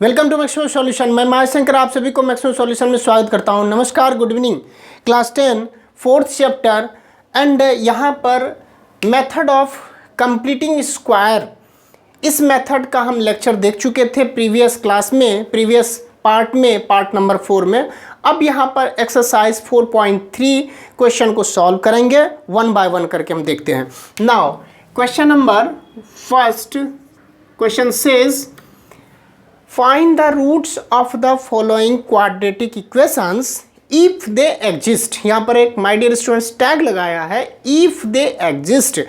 Welcome to maximum solution. मैं महाशंकर आप सभी को मैक्सिमम सॉल्यूशन में स्वागत करता हूं। नमस्कार, good evening. Class 10 fourth chapter and यहाँ पर मेथड ऑफ कंप्लीटिंग स्क्वायर, इस मेथड का हम लेक्चर देख चुके थे प्रीवियस क्लास में, प्रीवियस पार्ट में, पार्ट नंबर 4 में। अब यहाँ पर एक्सरसाइज 4.3 क्वेश्चन को सॉल्व करेंगे, वन बाय वन करके हम देखते हैं। Now question number first, question says find the roots of the following quadratic equations if they exist। यहाँ पर एक my dear students टैग लगाया है if they exist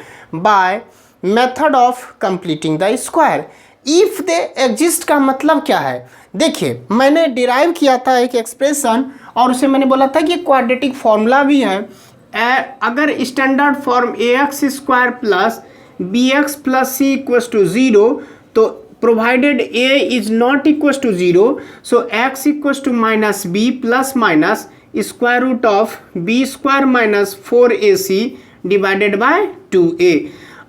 by method of completing the square। if they exist का मतलब क्या है? देखिए, मैंने डिराइव किया था एक एक्सप्रेशन और उसे मैंने बोला था कि क्वाड्रेटिक फॉर्मूला भी है। अगर standard form ax square plus bx plus c equals to 0, तो provided a is not equals to 0, so x equals to minus b plus minus square root of b square minus 4ac divided by 2a।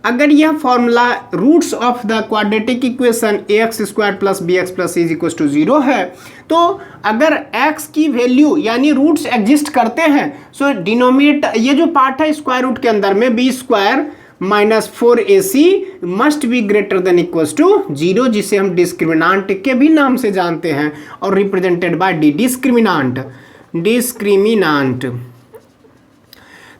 अगर यह formula roots of the quadratic equation ax square plus bx plus c equals to 0 है, तो अगर x की value यानी roots exist करते हैं, सो denominator ये जो पार्ट है स्क्वायर रूट के अंदर में b square minus 4ac must be greater than equals to 0, जिसे हम डिस्क्रिमिनांट के भी नाम से जानते हैं और रिप्रेजेंटेड बाय डी, डिस्क्रिमिनांट।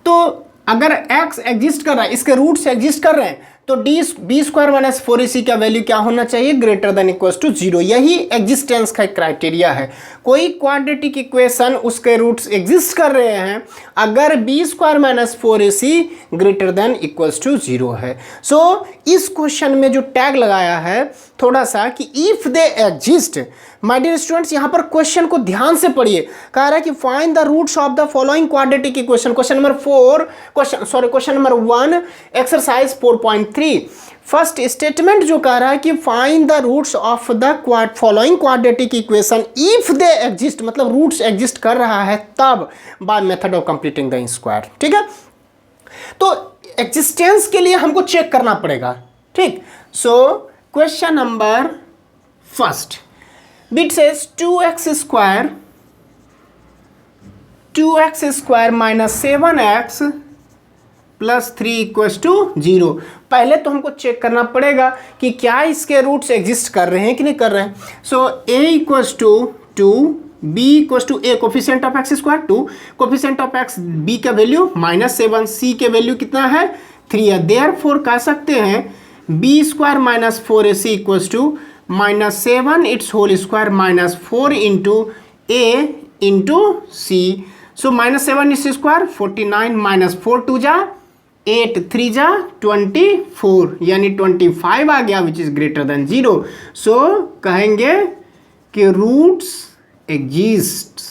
तो अगर x एग्जिस्ट कर रहा है, इसके रूट्स एग्जिस्ट कर रहे हैं, तो बी स्क्वायर माइनस 4ac का वैल्यू क्या होना चाहिए? Greater than equals to 0। यही एग्जिस्टेंस का क्राइटेरिया है। कोई क्वाड्रेटिक इक्वेशन उसके रूट्स एग्जिस्ट कर रहे हैं अगर B square minus 4ac greater than equals to 0 है। सो इस क्वेश्चन में जो टैग लगाया है थोड़ा सा कि if they exist, my dear students यहाँ पर क्वेश्चन को ध्यान से पढ़िए। कह रहा है कि find the roots of the following quadratic equation. Question number 1 exercise 4.3 first statement जो कह रहा है कि find the roots of the following quadratic equation if they exist, मतलब रूट्स एग्जिस्ट कर रहा है तब, by method of completing the square. ठीक है, तो एग्जिस्टेंस के लिए हमको चेक करना पड़ेगा। ठीक, so question number first bit says 2x square minus 7x plus 3 equals to 0। पहले तो हमको चेक करना पड़ेगा कि क्या इसके रूट्स एग्जिस्ट कर रहे हैं कि नहीं कर रहे हैं। So a equals to 2, b इक्वल्स टू a coefficient of x square 2, coefficient of x b का वैल्यू -7, c के वैल्यू कितना है 3 है। देयरफॉर कह सकते हैं b square minus 4ac equals to -7 it's whole square minus 4 into a into c। So -7 its square 49 minus 4 2 जा 8 3 जा 24, यानी 25 आ गया विच इज ग्रेटर देन 0। सो कहेंगे कि रूट्स एग्जिस्ट।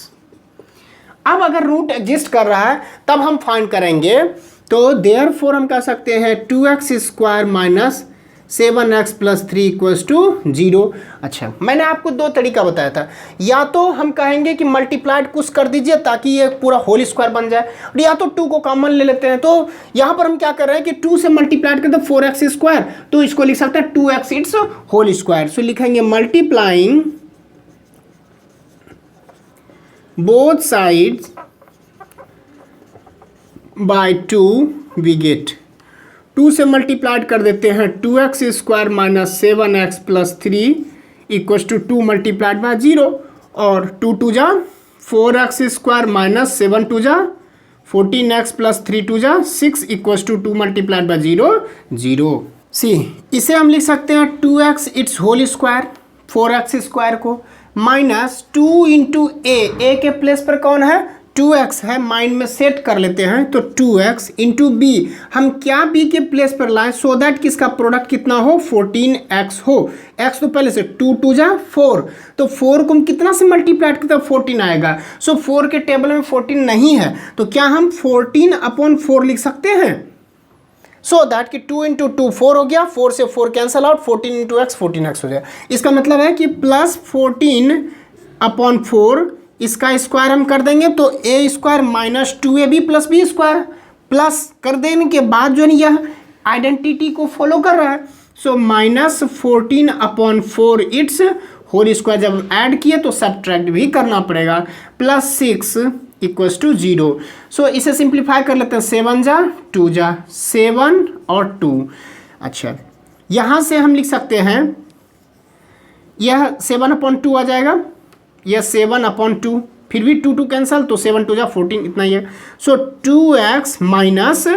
अब अगर रूट एग्जिस्ट कर रहा है तब हम फाइंड करेंगे, तो देयरफॉर हम कह सकते हैं 2x square minus 7x plus 3 equals to 0। अच्छा, मैंने आपको दो तरीका बताया था, या तो हम कहेंगे कि मल्टीप्लाइड कुछ कर दीजिए ताकि ये पूरा होल स्क्वायर बन जाए, और या तो 2 को कॉमन ले लेते हैं। तो यहाँ पर हम क्या कर रहे हैं कि 2 से मल्टीप्लाइड करते 4x स्क्वायर, तो इसको लिख सकते हैं 2x it's whole square. So लिखेंगे multiplying both sides by 2 we get 2 से मल्टीप्लाइड कर देते हैं 2x square minus 7x plus 3 equals to 2 multiplied by 0, और 2 2 जा 4x स्क्वायर माइनस 7 2 जा 14x प्लस 3 2 जा 6 equals to 2 multiplied by 0 0। See, इसे हम लिख सकते हैं 2x it's whole square 4x square को माइनस 2 इंटू a के प्लेस पर कौन है 2x है, माइंड में सेट कर लेते हैं। तो 2x इंटू बी, हम क्या b के प्लेस पर लाएं सो दैट कि इसका प्रोडक्ट कितना हो 14x हो। x तो पहले से 2 2 जा 4, तो 4 को हम कितना से मल्टीप्लाइड करते हैं 14 आएगा। सो 4 के टेबल में 14 नहीं है, तो क्या हम 14/4 लिख सकते हैं, सो दैट कि 2 इंटू 2 4 हो गया, 4 से 4 cancel out, 14 into x 14x हो जाए। इसका मतलब है कि प्लस 14/4 इसका स्क्वायर हम कर देंगे, तो a square minus 2ab plus b square, plus कर देने के बाद जो है यह आइडेंटिटी को फॉलो कर रहा है। सो -14/4 इट्स होल स्क्वायर जब ऐड किए तो सब्ट्रैक्ट भी करना पड़ेगा, +6 इक्वल्स टू 0। सो इसे सिंप्लीफाई कर लेते हैं, 7 जा 2 जा 7 और 2। अच्छा, यहाँ से हम लिख सकते हैं यह 7/2 आ जाएगा, यह 7/2, फिर भी 2 कैंसल तो 7 2 जा 14, इतना ही है। So 2x minus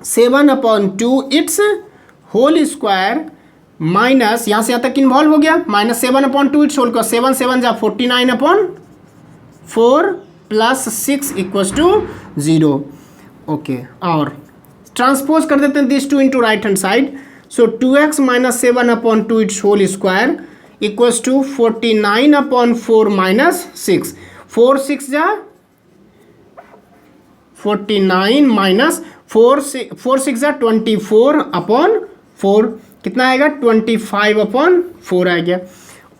7/2 its whole square minus, यहाँ से यहाँ तक इन्वॉल्व हो गया, माइनस 7/2 इट्स होल स्क्वायर, 7 7 जा 49/4 प्लस 6 इक्वल्स टू 0। ओके, और ट्रांसपोज कर देते हैं this 2 into right hand side. So 2x minus 7/2 its whole square equals to 49/4 minus 6, 4 6 जा 49 माइनस 4 6 जा 24/4, कितना आएगा 25/4 आ गया।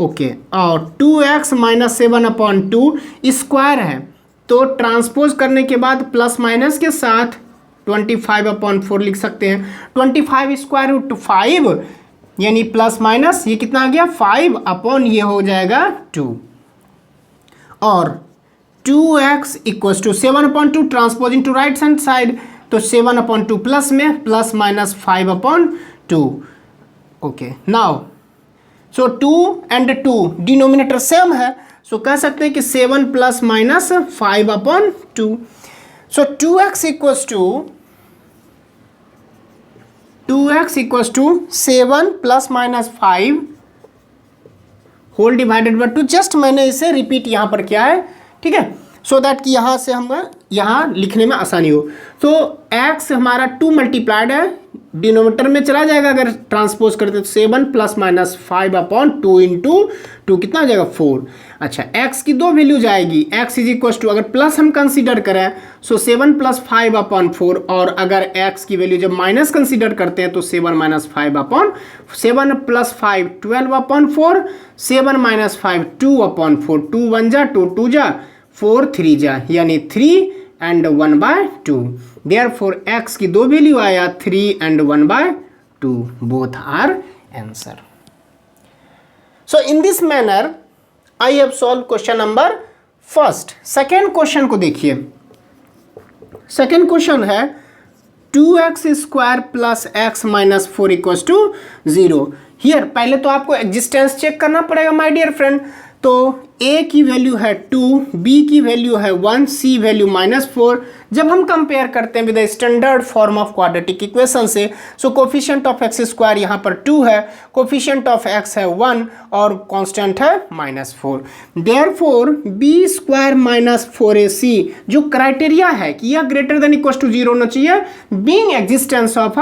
ओके, और 2x माइनस 7/2 स्क्वायर है, तो ट्रांसपोज करने के बाद प्लस माइनस के साथ 25/4 लिख सकते हैं। 25 स्क्वायर रूट 5 यानी प्लस माइनस ये कितना आ गया 5 ये हो जाएगा 2, और 2x equals to 7/2 transpose into right hand side, तो 7/2 प्लस में plus minus 5/2। Okay, now so 2 and 2 denominator same है, सो कह सकते हैं कि 7 plus minus 5/2। So 2x equals to 7 plus minus 5 whole divided by 2। Just मैंने इसे रिपीट यहाँ पर किया है, ठीक है, सो दैट कि यहाँ से हम यहाँ लिखने में आसानी हो। तो x हमारा 2 मल्टीप्लाइड है, डिनोमिनेटर में चला जाएगा अगर ट्रांसपोज करते तो 7 प्लस माइनस 5/2 इंटू 2 कितना आ जाएगा 4। अच्छा, x की दो वैल्यू जाएगी, x इज इक्वल टू, अगर प्लस हम कंसीडर करें सो 7 प्लस 5/4, और अगर x की वैल्यू जब माइनस कंसीडर करते हैं तो 7 माइनस 7 प्लस 5 12/4, 7 माइनस 5 2/4, 2 1 जा 2 2 जा 4 3 जा, यानी 3 and 1/2। Therefore x की दो वैल्यू आया 3 and 1/2, both are answer। So in this manner I have solved question number first। Second question को देखिए, सेकेंड क्वेश्चन है 2x square plus x minus 4 equals to 0। Here पहले तो आपको एग्जिस्टेंस चेक करना पड़ेगा माय डियर फ्रेंड। तो a की वैल्यू है 2, b की वैल्यू है 1, c वैल्यू -4। जब हम कंपेयर करते हैं with the standard form of quadratic equation से, सो कोफिशिएंट ऑफ एक्स स्क्वायर यहाँ पर 2 है, कोफिशिएंट ऑफ x है 1 और कांस्टेंट है -4। देयरफॉर b स्क्वायर -4ac जो क्राइटेरिया है कि यह ग्रेटर देन इक्वल टू 0 होना चाहिए, बीइंग एग्जिस्टेंस ऑफ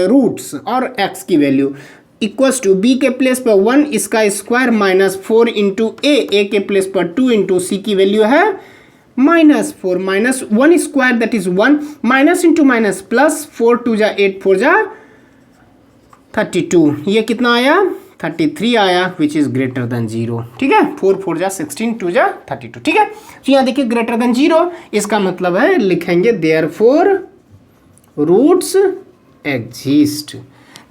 रूट्स और x की वैल्यू इक्वल्स टू b के प्लेस पर 1 इसका स्क्वायर -4 इंटू a के प्लेस पर 2 इंटू c की वैल्यू है -4, -1 square that is 1, minus into minus plus, 4 2 जा 8 4 जा 32, ये कितना आया 33 आया, विच इज ग्रेटर देन 0। ठीक है, 4 4 जा 16, 2 जा 32। ठीक है, तो यहाँ देखिए ग्रेटर देन 0, इसका मतलब है लिखेंगे देयरफॉर रूट्स एग्जिस्ट।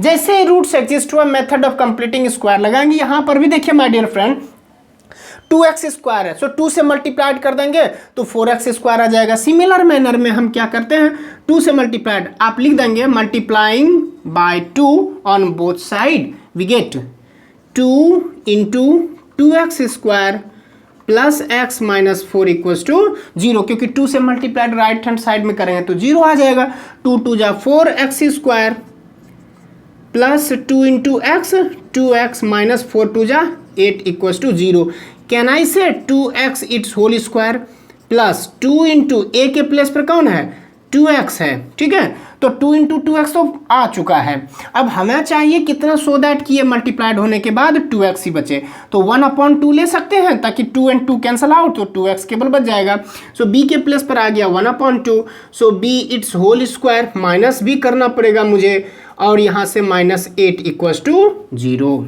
जैसे रूट्स एग्जिस्ट हुआ मेथड ऑफ कंप्लीटिंग स्क्वायर लगाएंगे। यहां पर भी देखिए my dear friend 2x square है, सो 2 से मल्टीप्लाइड कर देंगे तो 4x स्क्वायर आ जाएगा। सिमिलर मैनर में हम क्या करते हैं, 2 से मल्टीप्लाइड आप लिख देंगे multiplying by 2 on both side, we get 2 into 2x square plus x minus 4 equals to 0, क्योंकि 2 से मल्टीप्लाइड राइट हैंड साइड में करेंगे तो 0 आ जाएगा। 2 2 जा 4x square plus 2 into x, 2x minus 4 2 जा 8 equals to 0। Can I say 2x it's whole square plus 2 into a के place पर कौन है 2x है। ठीक है, तो 2 इंटू 2x तो आ चुका है, अब हमें चाहिए कितना, सो दैट कि ये मल्टीप्लाइड होने के बाद 2x ही बचे, तो 1/2 ले सकते हैं ताकि 2 and 2 कैंसल आउट, तो 2x केवल बच जाएगा। सो b के प्लेस पर आ गया 1/2, so b its whole square minus भी करना पड़ेगा मुझे, और यहाँ से -8 इक्वल्स टू 0।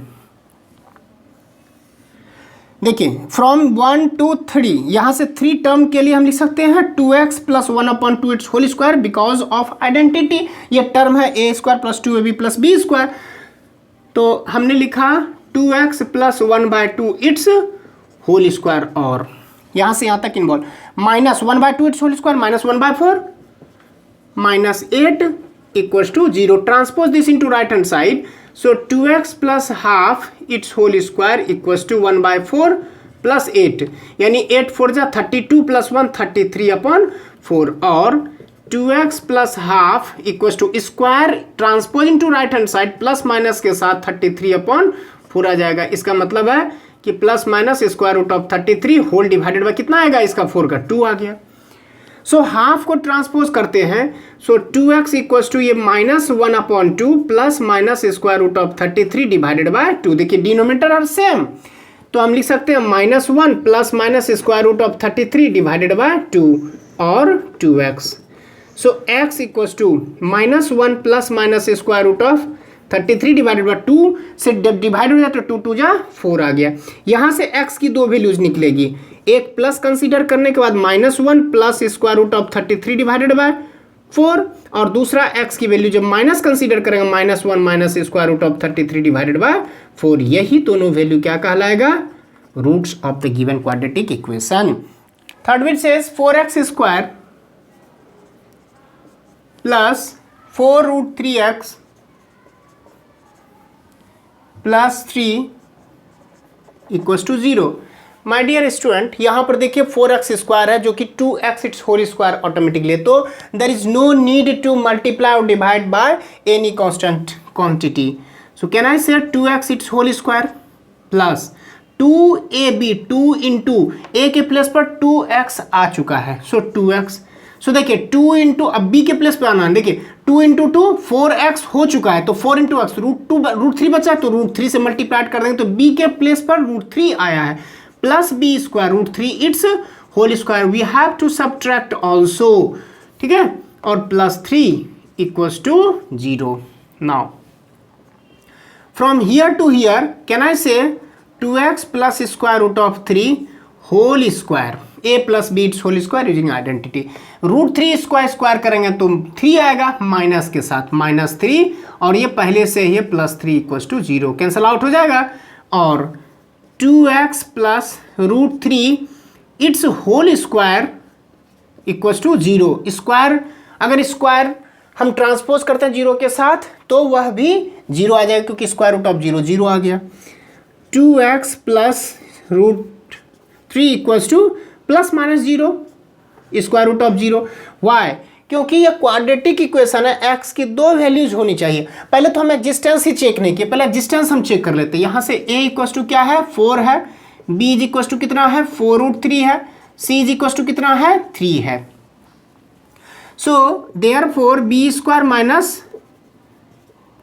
देखिए फ्रॉम 1 to 3, यहाँ से 3 टर्म के लिए हम लिख सकते हैं 2x plus 1/2 its whole square because of identity. ये टर्म है a square plus 2ab plus b square, तो हमने लिखा 2x plus 1/2 its whole square, और यहाँ से यहाँ तक involve minus 1/2 its whole square minus 1/4 minus 8 equals to 0. Transpose this into right hand side. So 2x plus half its whole square equals to 1/4 plus 8, यानी 8 4 जा 32 प्लस 1 33/4, और 2x plus half equals to square transpose into right hand side plus minus के साथ 33/4 आ जाएगा. इसका मतलब है कि plus minus square root of 33 whole divided by कितना आएगा इसका 4 का 2 आ गया. सो हाफ को ट्रांसपोज करते हैं. सो 2x इक्वल्स टू ये -1/2 plus minus square root of 33 divided by 2. देखिए डिनोमिनेटर आर सेम, तो हम लिख सकते हैं -1 plus minus square root of 33 divided by 2 और 2x. So x equals to -1 plus minus square root of 33 divided by 2 से divide हो जाए तो 2 2 जा 4 आ गया. यहाँ से x की दो वैल्यूज निकलेगी, एक प्लस कंसीडर करने के बाद -1 plus square root of 33 divided by 4, और दूसरा x की वैल्यू जब माइनस कंसीडर करेंगे -1 minus square root of 33 divided by 4. यही दोनों वैल्यू क्या कहलाएगा, roots of the given quadratic equation. Third which says 4x square plus 4√3x plus 3 equals to 0. My dear student, यहाँ पर देखिए 4x स्क्वायर है जो कि 2x it's whole square automatically, तो there is no need to multiply और divide by any constant quantity. So can I say 2x it's whole square plus 2ab 2 into a के place पर 2x आ चुका है, so 2x. सो देखिए 2 into अब b के place पे आना है, देखिए 2 इंटू 2 4x हो चुका है, तो 4 इंटू एक्स √3 बचा है, तो √3 से मल्टीप्लाइड कर देंगे तो b के प्लेस पर √3 आया है, plus b square √3 it's whole square. We have to subtract also, ठीक है, और plus 3 equals to 0. Now from here to here can I say 2x plus square root of 3 whole square a plus b its whole square using identity. √3 square करेंगे तो 3 आएगा minus के साथ -3, और ये पहले से ही plus 3 equals to 0 cancel out हो जाएगा, और 2x plus √3 it's whole square equals to 0. Square अगर स्क्वायर हम ट्रांसपोज करते हैं 0 के साथ तो वह भी 0 आ जाएगा, क्योंकि स्क्वायर रूट ऑफ 0 0 आ गया. 2x plus √3 equals to plus minus 0 square root of 0. Why? क्योंकि ये क्वाड्रेटिक इक्वेशन है, x की दो वैल्यूज होनी चाहिए. पहले तो हम एग्जिस्टेंस ही चेक नहीं किए, पहले एग्जिस्टेंस हम चेक कर लेते हैं. यहाँ से a इक्वल्स टू क्या है 4 है, b इक्वल्स टू कितना है 4√3 है, c इक्वल्स टू कितना है 3 है. So therefore b square minus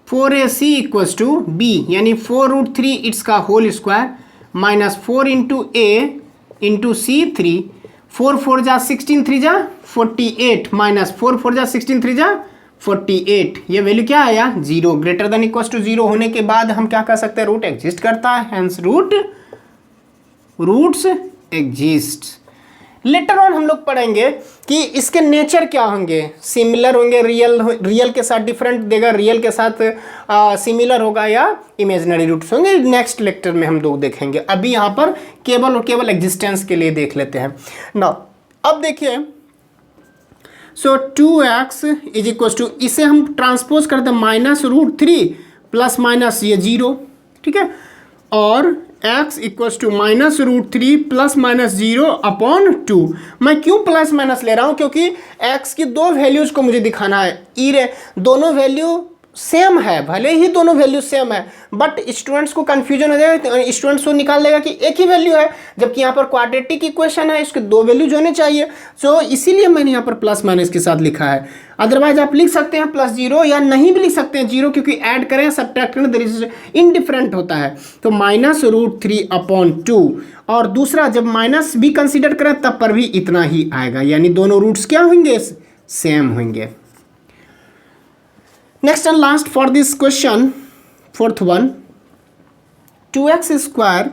4ac equals to b, यानी 4√3 इट्स का whole square minus 4 into a into c 3, 4 4 जा 16 3 जा 48 माइनस 4 4 जा 16 3 जा 48. ये वैल्यू क्या आया 0. ग्रेटर देन इक्वल्स टू 0 होने के बाद हम क्या कर सकते हैं, रूट एग्जिस्ट करता है, hence roots exist. Later on हम लोग पढ़ेंगे कि इसके नेचर क्या होंगे, सिमिलर होंगे, रियल के साथ डिफरेंट देगा, रियल के साथ सिमिलर होगा, या इमेजिनरी रूट्स होंगे. नेक्स्ट लेक्चर में हम लोग देखेंगे. अभी यहाँ पर केवल और केवल एग्जिस्टेंस के लिए देख लेते हैं ना. अब देखिए, सो 2x इज इक्वल्स टू, इसे हम ट्रांसपोज करते हैं -√3 प्लस माइनस ये 0, ठीक है, और x equals to -√3 plus minus 0 upon 2. मैं क्यों प्लस माइनस ले रहा हूँ, क्योंकि x की दो वैल्यूज को मुझे दिखाना है. दोनों वैल्यू सेम है, भले ही दोनों वैल्यू सेम है, बट स्टूडेंट्स को कंफ्यूजन हो जाएगा, स्टूडेंट्स को निकाल लेगा कि एक ही वैल्यू है, जबकि यहाँ पर क्वाड्रेटिक इक्वेशन है, इसके दो वैल्यूज होने चाहिए. सो इसीलिए मैंने यहाँ पर प्लस माइनस के साथ लिखा है. अदरवाइज आप लिख सकते हैं +0 या नहीं भी लिख सकते हैं 0, क्योंकि ऐड करें सब्ट्रैक्ट करें देयर इज इनडिफरेंट होता है. तो -√3 अपॉन 2, और दूसरा जब माइनस भी कंसिडर करें तब पर भी इतना ही आएगा, यानी दोनों रूट्स क्या होंगे, सेम होंगे. Next and last for this question, fourth one, 2x square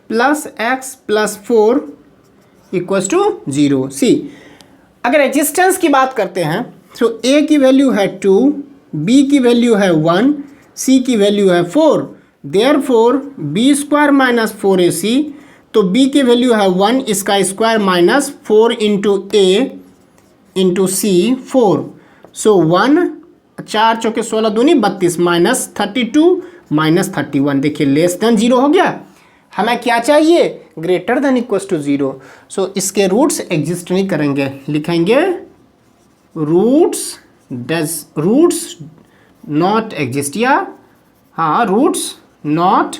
plus x plus 4 equals to 0. See, अगर एग्जिस्टेंस की बात करते हैं तो a की वैल्यू है 2, b की वैल्यू है 1, c की वैल्यू है 4, therefore B square minus 4ac, तो b की वैल्यू है 1, इसका स्क्वायर माइनस 4 इंटू ए इंटू सी 4, सो 1 4 चौके 16 दूनी 32 माइनस 32 माइनस 31, देखिए लेस देन 0 हो गया। हमें क्या चाहिए, ग्रेटर देन इक्वल टू 0। सो इसके रूट्स एग्जिस्ट नहीं करेंगे, लिखेंगे रूट्स नॉट एग्जिस्ट, या हाँ रूट्स नॉट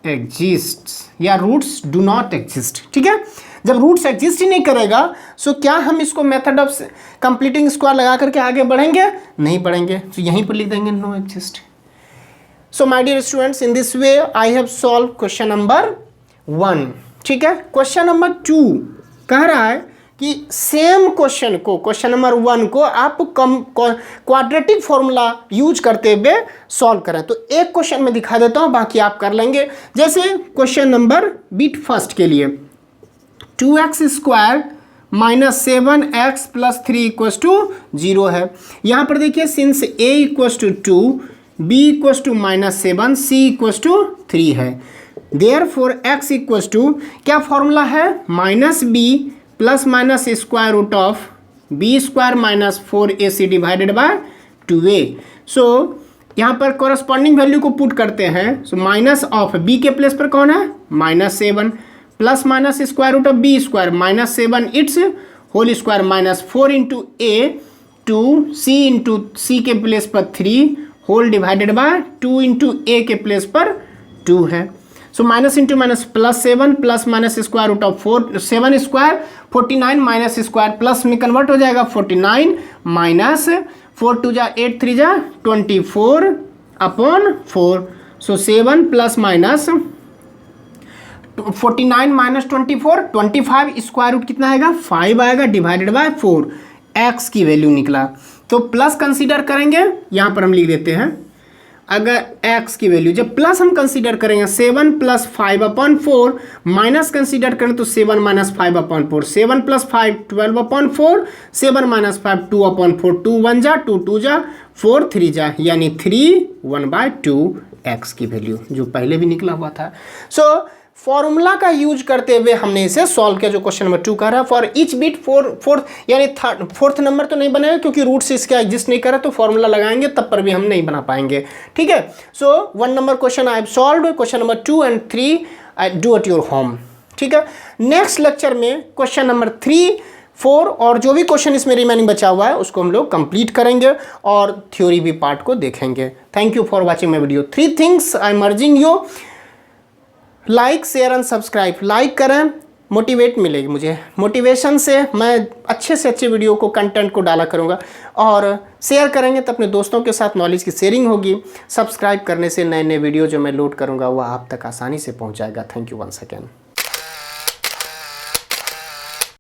एग्जिस्ट या रूट्स डू नॉट एग्जिस्ट। ठीक है, जब रूट्स एग्जिस्ट ही नहीं करेगा सो क्या हम इसको मेथड ऑफ कंप्लीटिंग स्क्वायर लगा करके आगे बढ़ेंगे, नहीं बढ़ेंगे। तो यहीं पर लिख देंगे no exist. So my dear students, in this way I have solve question number 1। ठीक है, क्वेश्चन नंबर 2 कह रहा है कि सेम क्वेश्चन को, क्वेश्चन नंबर 1 को आप क्वाड्रेटिक फॉर्मूला यूज करते हुए सॉल्व करें। तो एक क्वेश्चन में दिखा देता हूं, बाकी आप कर लेंगे। जैसे क्वेश्चन नंबर बीट फर्स्ट के लिए 2x square minus 7x plus 3 equals to 0 है। यहाँ पर देखिए since a equals to 2, b equals to minus 7, c equals to 3 है। देयरफॉर x इक्वस टू क्या फॉर्मूला है, minus b plus minus square root of b square minus 4ac divided by 2a। So यहाँ पर corresponding value को put करते हैं। So minus of b के place पर कौन है, minus 7 plus minus square root of b square minus 7 it's whole square minus 4 into a 2 c into c के प्लेस पर 3 whole divided by 2 into a के प्लेस पर 2 है। So minus into minus plus 7 plus minus square root of 7 square 49 minus square plus में convert हो जाएगा 49 minus 4 2 जा 8 3 जा 24 upon 4। So 7 plus minus 49 minus 25 square root कितना आएगा, 5 आएगा डिवाइडेड बाय 4, x की वैल्यू निकला। तो प्लस कंसीडर करेंगे, यहाँ पर हम लिख देते हैं अगर x की वैल्यू जब प्लस हम कंसीडर करेंगे 7 प्लस 5 अपॉन 4, माइनस कंसीडर करें तो 7 minus 5 upon 4, 7 plus 5 12 upon 4, 7 minus 5 2 upon 4, 2 1 जा 2 2 जा 4 3 जा, यानी 3 1/2 x की वैल्यू जो पहले भी निकला हुआ था। सो फॉर्मूला का यूज करते हुए हमने इसे सॉल्व किया, जो क्वेश्चन नंबर 2 का रहा। फॉर ईच बिट फोर्थ यानी फोर्थ नंबर तो नहीं बनेगा क्योंकि रूट से इसका एग्जिस्ट नहीं करा, तो फॉर्मूला लगाएंगे तब पर भी हम नहीं बना पाएंगे। ठीक है, सो 1 number question I have solved, question number 2 and 3 I do at your home. ठीक है, नेक्स्ट लेक्चर में क्वेश्चन नंबर 3 4 और जो भी क्वेश्चन इसमें रिमेनिंग बचा हुआ है उसको हम लोग कंप्लीट करेंगे और थ्योरी भी पार्ट को देखेंगे। Thank you for watching my video. 3 things I am urging you, like share and subscribe. Like करें, मोटिवेट मिलेगी मुझे, मोटिवेशन से मैं अच्छे से अच्छे वीडियो को कंटेंट को डाला करूँगा, और शेयर करेंगे तो अपने दोस्तों के साथ नॉलेज की शेयरिंग होगी। सब्सक्राइब करने से नए नए वीडियो जो मैं लोड करूँगा वो आप तक आसानी से पहुँच जाएगा। Thank you once again.